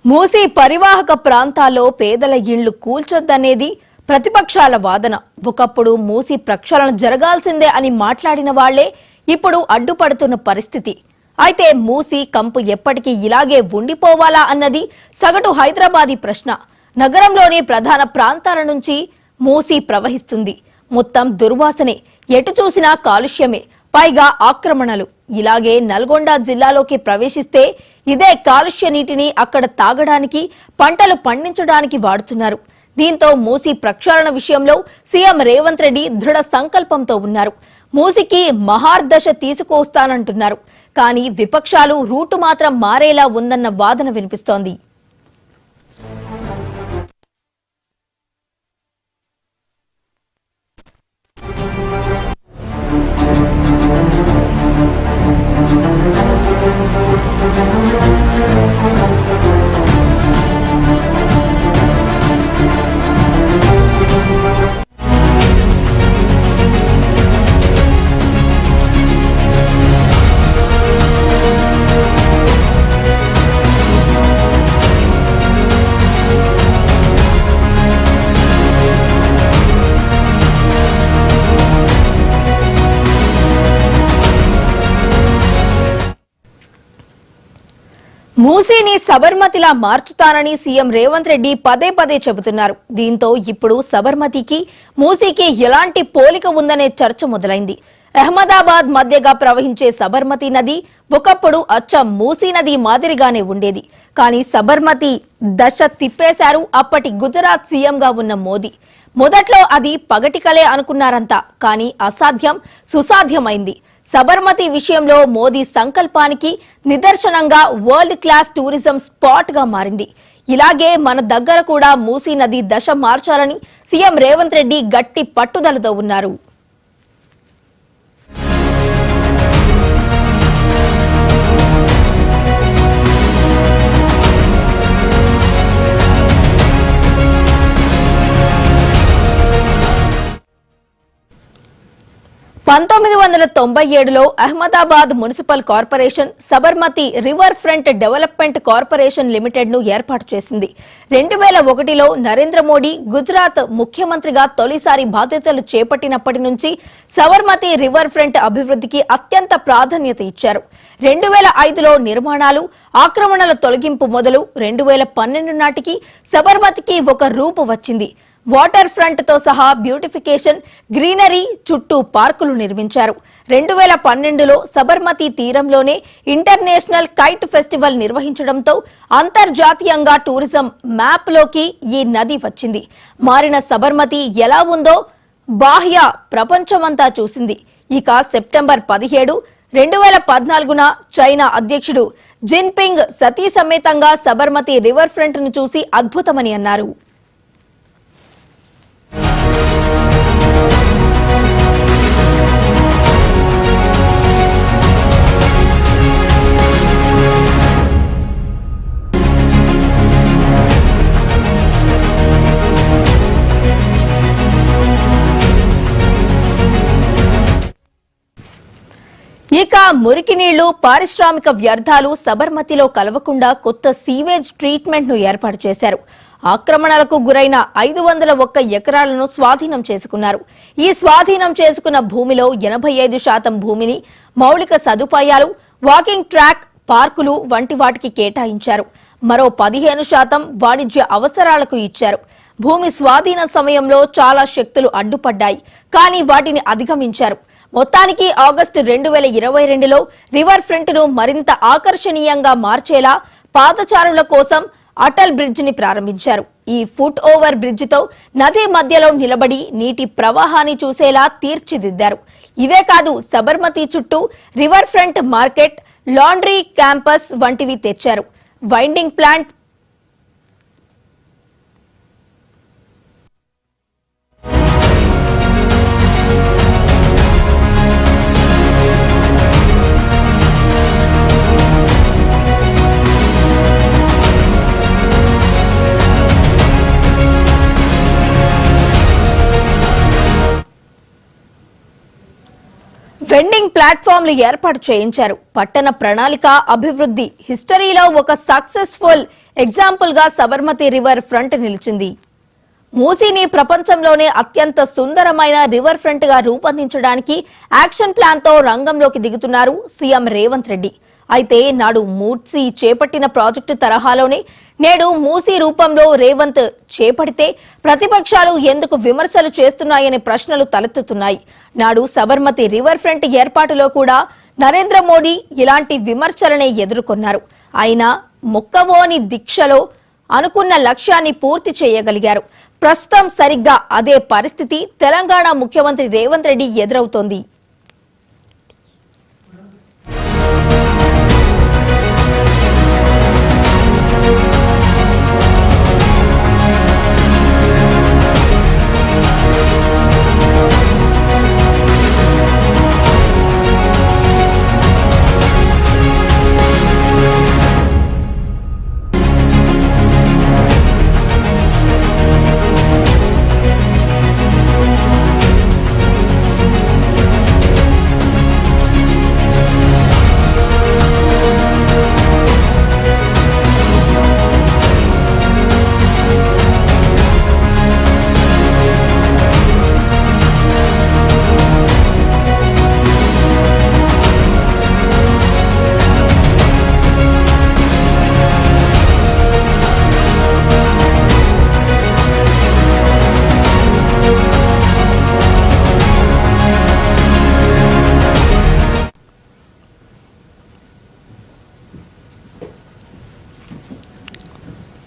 మూసీ పరివాహక ప్రాంతాల్లో పేదల ఇళ్లు కూల్చొద్దనేది ప్రతిపక్షాల వాదన. ఒకప్పుడు మూసీ ప్రక్షాళన జరగాల్సిందే అని మాట్లాడిన వాళ్లే ఇప్పుడు అడ్డుపడుతున్న పరిస్థితి. అయితే మూసీ కంపు ఎప్పటికీ ఇలాగే ఉండిపోవాలా అన్నది సగటు హైదరాబాదీ ప్రశ్న. నగరంలోని ప్రధాన ప్రాంతాల నుంచి మూసీ ప్రవహిస్తుంది. మొత్తం దుర్వాసనే, ఎటు చూసినా కాలుష్యమే, పైగా ఆక్రమణలు. ఇలాగే నల్గొండ జిల్లాలోకి ప్రవేశిస్తే ఇదే కాలుష్య నీటిని అక్కడ తాగడానికి, పంటలు పండించడానికి వాడుతున్నారు. దీంతో మూసీ ప్రక్షాళన విషయంలో సీఎం రేవంత్ రెడ్డి దృఢ సంకల్పంతో ఉన్నారు. మూసీకి మహార్దశ తీసుకొస్తానంటున్నారు. కానీ విపక్షాలు రూటు మాత్రం మారేలా ఉందన్న వాదన వినిపిస్తోంది. మూసీని సబర్మతిలా మార్చుతానని సీఎం రేవంత్ రెడ్డి పదే పదే చెబుతున్నారు. దీంతో ఇప్పుడు సబర్మతికి మూసీకి ఎలాంటి పోలిక ఉందనే చర్చ మొదలైంది. అహ్మదాబాద్ మధ్యగా ప్రవహించే సబర్మతి నది ఒకప్పుడు అచ్చం మూసీ నది మాదిరిగానే ఉండేది. కానీ సబర్మతి దశ తిప్పేశారు అప్పటి గుజరాత్ సీఎంగా ఉన్న మోదీ. మొదట్లో అది పగటికలే అనుకున్నారంతా, కానీ అసాధ్యం సుసాధ్యమైంది. సబర్మతి విషయంలో మోదీ సంకల్పానికి నిదర్శనంగా వరల్డ్ క్లాస్ టూరిజం స్పాట్ గా మారింది. ఇలాగే మన దగ్గర కూడా మూసీ నది దశ మార్చాలని సీఎం రేవంత్ రెడ్డి గట్టి పట్టుదలతో ఉన్నారు. లో Ahmedabad municipal corporation Sabarmati river front development corporation limited ను ఏర్పాటు చేసింది. 2001లో నరేంద్ర మోడీ గుజరాత్ ముఖ్యమంత్రిగా తొలిసారి బాధ్యతలు చేపట్టినప్పటి నుంచి సబర్మతి రివర్ ఫ్రంట్ అభివృద్ధికి అత్యంత ప్రాధాన్యత ఇచ్చారు. 2005లో నిర్మాణాలు, ఆక్రమణల తొలగింపు మొదలు 2012 నాటికి సబర్మతికి ఒక రూపు వచ్చింది. వాటర్ ఫ్రంట్ తో సహా బ్యూటిఫికేషన్, గ్రీనరీ, చుట్టూ పార్కులు నిర్మించారు. 2012లో సబర్మతి తీరంలోనే ఇంటర్నేషనల్ కైట్ ఫెస్టివల్ నిర్వహించడంతో అంతర్జాతీయంగా టూరిజం మ్యాప్ లోకి ఈ నది వచ్చింది. మారిన సబర్మతి ఎలా ఉందో బాహ్య ప్రపంచమంతా చూసింది. ఇక సెప్టెంబర్ 17, 2014న చైనా అధ్యక్షుడు జిన్పింగ్ సతీ సమేతంగా సబర్మతి రివర్ ఫ్రంట్ ను చూసి అద్భుతమని అన్నారు. ఇక మురికి నీళ్లు, పారిశ్రామిక వ్యర్థాలు సబర్మతిలో కలవకుండా కొత్త సీవేజ్ ట్రీట్మెంట్ ను ఏర్పాటు చేశారు. ఆక్రమణలకు గురైన 501 ఎకరాలను స్వాధీనం చేసుకున్నారు. ఈ స్వాధీనం చేసుకున్న భూమిలో 85% భూమిని మౌలిక సదుపాయాలు, వాకింగ్ ట్రాక్, పార్కులు వంటి వాటికి కేటాయించారు. మరో 15% వాణిజ్య అవసరాలకు ఇచ్చారు. భూమి స్వాధీన సమయంలో చాలా శక్తులు అడ్డుపడ్డాయి, కానీ వాటిని అధిగమించారు. మొత్తానికి ఆగస్టు 2022లో రివర్ ఫ్రంట్ ను మరింత ఆకర్షణీయంగా మార్చేలా పాదచారుల కోసం అటల్ బ్రిడ్జ్ ని ప్రారంభించారు. ఈ ఫుట్ ఓవర్ బ్రిడ్జ్ తో నది మధ్యలో నిలబడి నీటి ప్రవాహాన్ని చూసేలా తీర్చిదిద్దారు. ఇవే కాదు, సబర్మతి చుట్టూ river front market, laundry campus వంటివి తెచ్చారు. వైండింగ్ ప్లాంట్, వెండింగ్ ప్లాట్ఫామ్లు ఏర్పాటు చేయించారు. పట్టణ ప్రణాళిక అభివృద్ధి హిస్టరీలో ఒక సక్సెస్ఫుల్ ఎగ్జాంపుల్ గా సబర్మతి రివర్ ఫ్రంట్ నిలిచింది. మూసీని ప్రపంచంలోనే అత్యంత సుందరమైన రివర్ ఫ్రంట్ గా రూపొందించడానికి యాక్షన్ ప్లాన్ తో రంగంలోకి దిగుతున్నారు సీఎం రేవంత్ రెడ్డి. అయితే నాడు మూసీ చేపట్టిన ప్రాజెక్టు తరహాలోనే నేడు మూసీ రూపంలో రేవంత్ చేపడితే ప్రతిపక్షాలు ఎందుకు విమర్శలు చేస్తున్నాయనే ప్రశ్నలు తలెత్తుతున్నాయి. నాడు సబర్మతి రివర్ ఫ్రంట్ ఏర్పాటులో కూడా నరేంద్ర మోడీ ఇలాంటి విమర్శలనే ఎదుర్కొన్నారు. అయినా మొక్కవోని దీక్షలో అనుకున్న లక్ష్యాన్ని పూర్తి చేయగలిగారు. ప్రస్తుతం సరిగ్గా అదే పరిస్థితి తెలంగాణ ముఖ్యమంత్రి రేవంత్ రెడ్డి ఎదురవుతోంది.